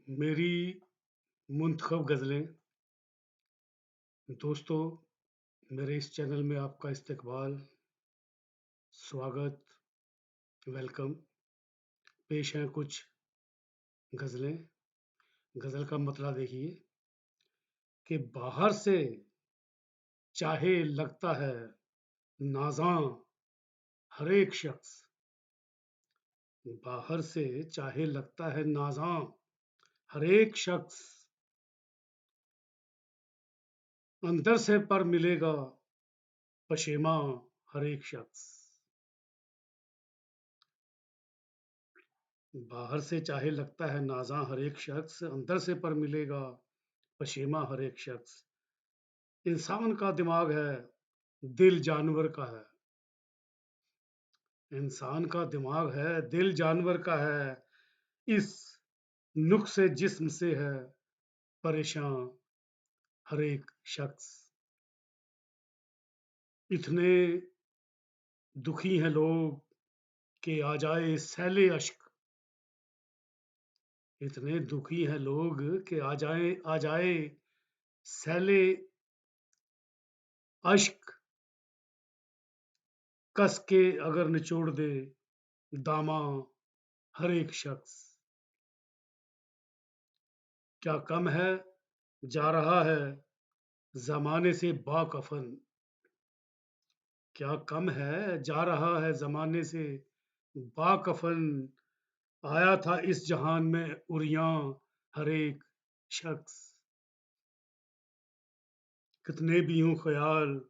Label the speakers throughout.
Speaker 1: میری منتخب غزلیں دوستو میرے اس چینل میں آپ کا استقبال سواگت ویلکم پیش ہیں کچھ غزلیں غزل کا مطلب دیکھیے کہ باہر سے چاہے لگتا ہے نازاں ہر ایک شخص باہر سے چاہے لگتا ہے نازاں ہر ایک شخص اندر سے پر ملے گا پشیماں ہر ایک شخص باہر سے چاہے لگتا ہے نازاں ہر ایک شخص اندر سے پر ملے گا پشیماں ہر ایک شخص انسان کا دماغ ہے دل جانور کا ہے انسان کا دماغ ہے دل جانور کا ہے اس نقص جسم سے ہے پریشان ہر ایک شخص اتنے دکھی ہیں لوگ کہ آ جائے سیلِ اشک اتنے دکھی ہیں لوگ کہ آ جائے سیلِ اشک کس کے اگر نچوڑ دے داماں ہر ایک شخص کیا کم ہے جا رہا ہے زمانے سے با کفن کیا کم ہے جا رہا ہے زمانے سے با کفن آیا تھا اس جہان میں عریاں ہر ایک شخص کتنے بھی ہوں خیال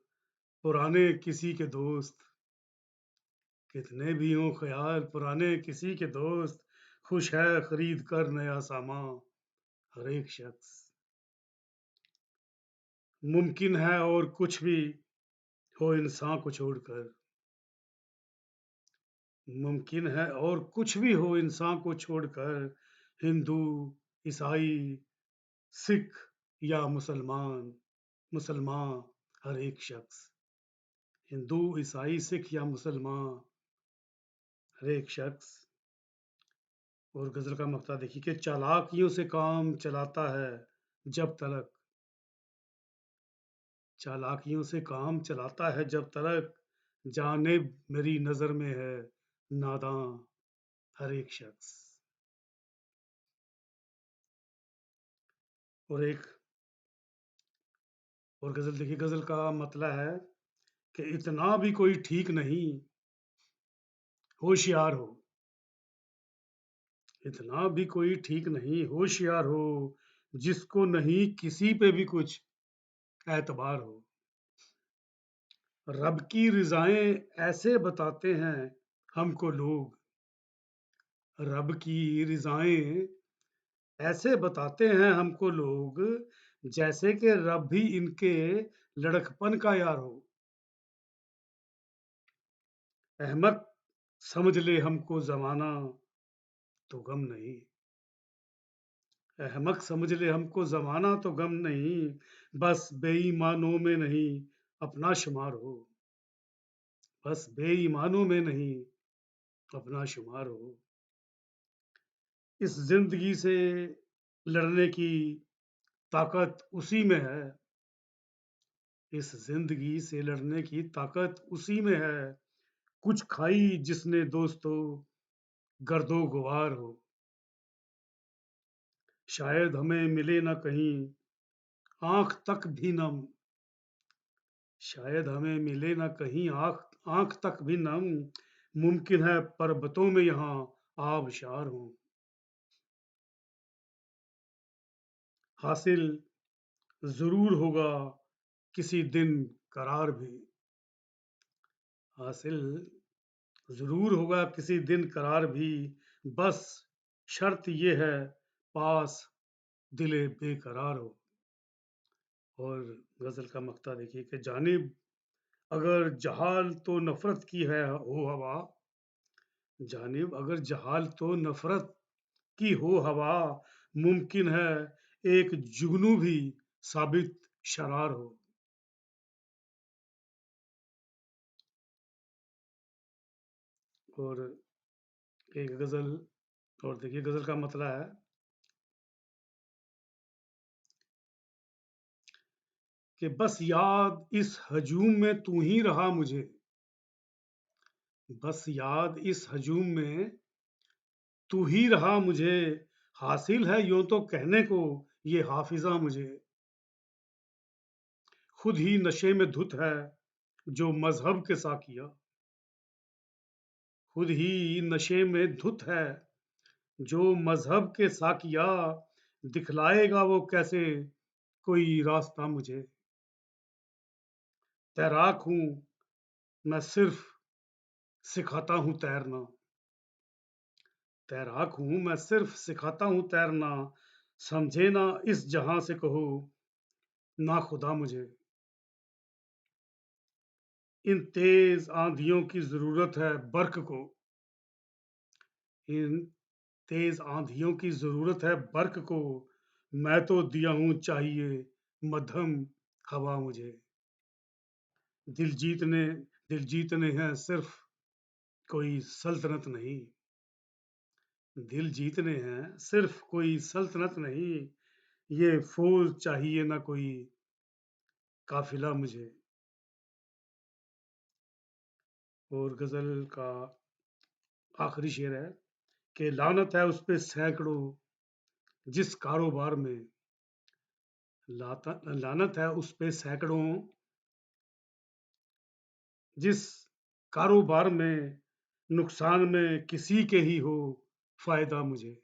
Speaker 1: پرانے کسی کے دوست کتنے بھی ہوں خیال پرانے کسی کے دوست خوش ہے خرید کر نیا سامان ہر ایک شخص ممکن ہے اور کچھ بھی ہو انسان کو چھوڑ کر ممکن ہے اور کچھ بھی ہو انسان کو چھوڑ کر ہندو عیسائی سکھ یا مسلمان ہر ایک شخص ہندو عیسائی سکھ یا مسلمان ہر ایک شخص اور غزل کا مقطع دیکھیے کہ چالاکیوں سے کام چلاتا ہے جب تلک چالاکیوں سے کام چلاتا ہے جب تلک جانب میری نظر میں ہے ناداں ہر ایک شخص اور غزل دیکھیے غزل کا مطلب ہے کہ اتنا بھی کوئی ٹھیک نہیں ہوشیار ہو اتنا بھی کوئی ٹھیک نہیں ہوشیار ہو جس کو نہیں کسی پہ بھی کچھ اعتبار ہو رب کی رضائیں ایسے بتاتے ہیں ہم کو لوگ رب کی رضائیں ایسے بتاتے ہیں ہم کو لوگ جیسے کہ رب بھی ان کے لڑکپن کا یار ہو احمق سمجھ لے ہم کو زمانہ تو غم نہیں احمق سمجھ لے ہم کو زمانہ تو غم نہیں بس بے ایمانوں میں نہیں اپنا شمار ہو بس بے ایمانوں میں نہیں اپنا شمار ہو اس زندگی سے لڑنے کی طاقت اسی میں ہے اس زندگی سے لڑنے کی طاقت اسی میں ہے کچھ کھائی جس نے دوستو گرد و غبار ہو شاید ہمیں ملے نہ کہیں آنکھ تک بھی نم شاید ہمیں ملے نہ کہیں آنکھ تک بھی نم ممکن ہے پربتوں میں یہاں آبشار ہوں حاصل ضرور ہوگا کسی دن قرار بھی حاصل ضرور ہوگا کسی دن قرار بھی بس شرط یہ ہے پاس دل بے قرار ہو اور غزل کا مقطع دیکھیے کہ جانب اگر جہال تو نفرت کی ہے ہو ہوا جانب اگر جہال تو نفرت کی ہو ہوا ممکن ہے ایک جگنو بھی ثابت شرار ہو اور ایک غزل اور دیکھیے غزل کا مطلب ہے کہ بس یاد اس ہجوم میں تو ہی رہا مجھے، بس یاد اس ہجوم میں تو ہی رہا مجھے، حاصل ہے یوں تو کہنے کو یہ حافظہ مجھے، خود ہی نشے میں دھت ہے جو مذہب کے ساقیہ، خود ہی نشے میں دھت ہے جو مذہب کے ساقیہ، دکھلائے گا وہ کیسے کوئی راستہ مجھے، تیراک ہوں میں صرف سکھاتا ہوں تیرنا، تیراک ہوں میں صرف سکھاتا ہوں تیرنا، سمجھے نہ اس جہاں سے کہو نا خدا مجھے، ان تیز آندھیوں کی ضرورت ہے برق کو، ان تیز آندھیوں کی ضرورت ہے برق کو، میں تو دیا ہوں چاہیے مدھم ہوا مجھے، دل جیتنے دل جیتنے ہیں صرف کوئی سلطنت نہیں، دل جیتنے ہیں صرف کوئی سلطنت نہیں، یہ فوج چاہیے نہ کوئی قافلہ مجھے۔ اور غزل کا آخری شعر ہے کہ لعنت ہے اس پہ سینکڑوں جس کاروبار میں، لعنت ہے اس پہ سینکڑوں جس کاروبار میں، نقصان میں کسی کے ہی ہو فائدہ مجھے۔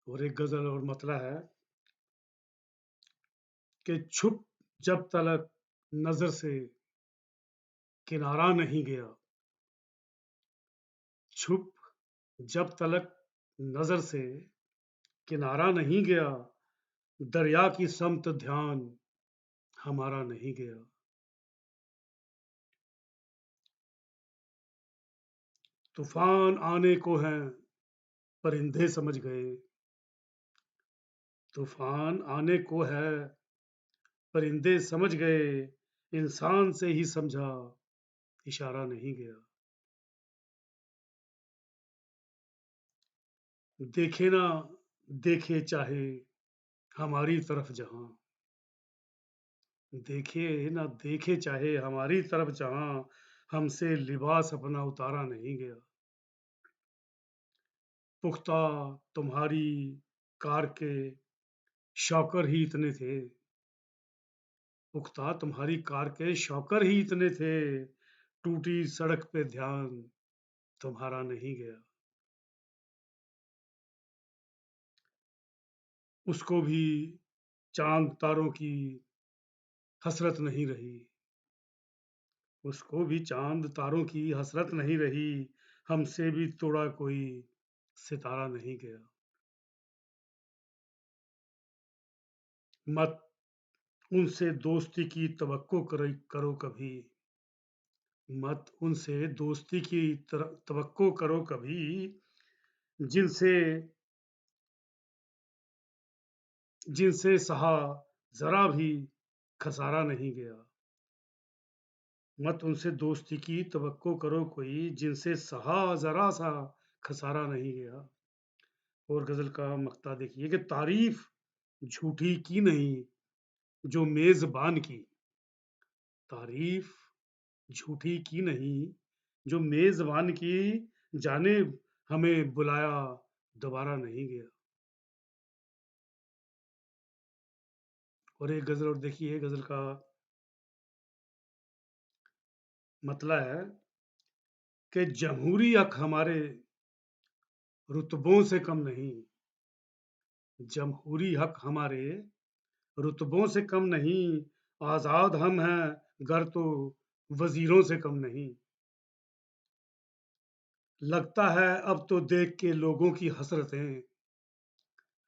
Speaker 1: اور ایک غزل اور مطلع ہے کہ چھپ جب تلک نظر سے کنارہ نہیں گیا، چھپ جب تلک نظر سے کنارہ نہیں گیا، دریا کی سمت دھیان ہمارا نہیں گیا، طوفان آنے کو ہیں پرندے سمجھ گئے، طوفان آنے کو ہے پرندے سمجھ گئے، انسان سے ہی سمجھا اشارہ نہیں گیا، دیکھے نہ دیکھے چاہے ہماری طرف جہاں، دیکھے نہ دیکھے چاہے ہماری طرف جہاں، ہم سے لباس اپنا اتارا نہیں گیا، پختہ تمہاری کار کے شوکر ہی اتنے تھے، پختہ تمہاری کار کے شوکر ہی اتنے تھے، ٹوٹی سڑک پہ دھیان تمہارا نہیں گیا، اس کو بھی چاند تاروں کی حسرت نہیں رہی، اس کو بھی چاند تاروں کی حسرت نہیں رہی، ہم سے بھی توڑا کوئی ستارہ نہیں گیا، مت ان سے دوستی کی توقع کرو کبھی، مت ان سے دوستی کی توقع کرو کبھی، جن سے جن سے سہا ذرا بھی خسارہ نہیں گیا، مت ان سے دوستی کی توقع کرو کوئی، جن سے سہا ذرا سا خسارہ نہیں گیا۔ اور غزل کا مقطع دیکھیے کہ تعریف جھوٹی کی نہیں جو میزبان کی، تعریف جھوٹی کی نہیں جو میزبان کی، جانب ہمیں بلایا دوبارہ نہیں گیا۔ اور ایک غزل اور دیکھیے، غزل کا مطلع ہے کہ جمہوری حق ہمارے رتبوں سے کم نہیں، جمہوری حق ہمارے رتبوں سے کم نہیں، آزاد ہم ہیں گر تو وزیروں سے کم نہیں، لگتا ہے اب تو دیکھ کے لوگوں کی حسرتیں،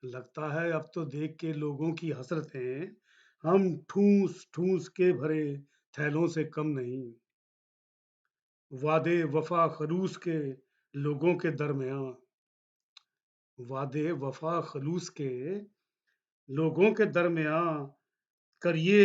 Speaker 1: لگتا ہے اب تو دیکھ کے لوگوں کی حسرتیں، ہم ٹھوس ٹھوس کے بھرے تھیلوں سے کم نہیں، وعدے وفا خلوص کے لوگوں کے درمیان، وعدے وفا خلوص کے لوگوں کے درمیان، کریے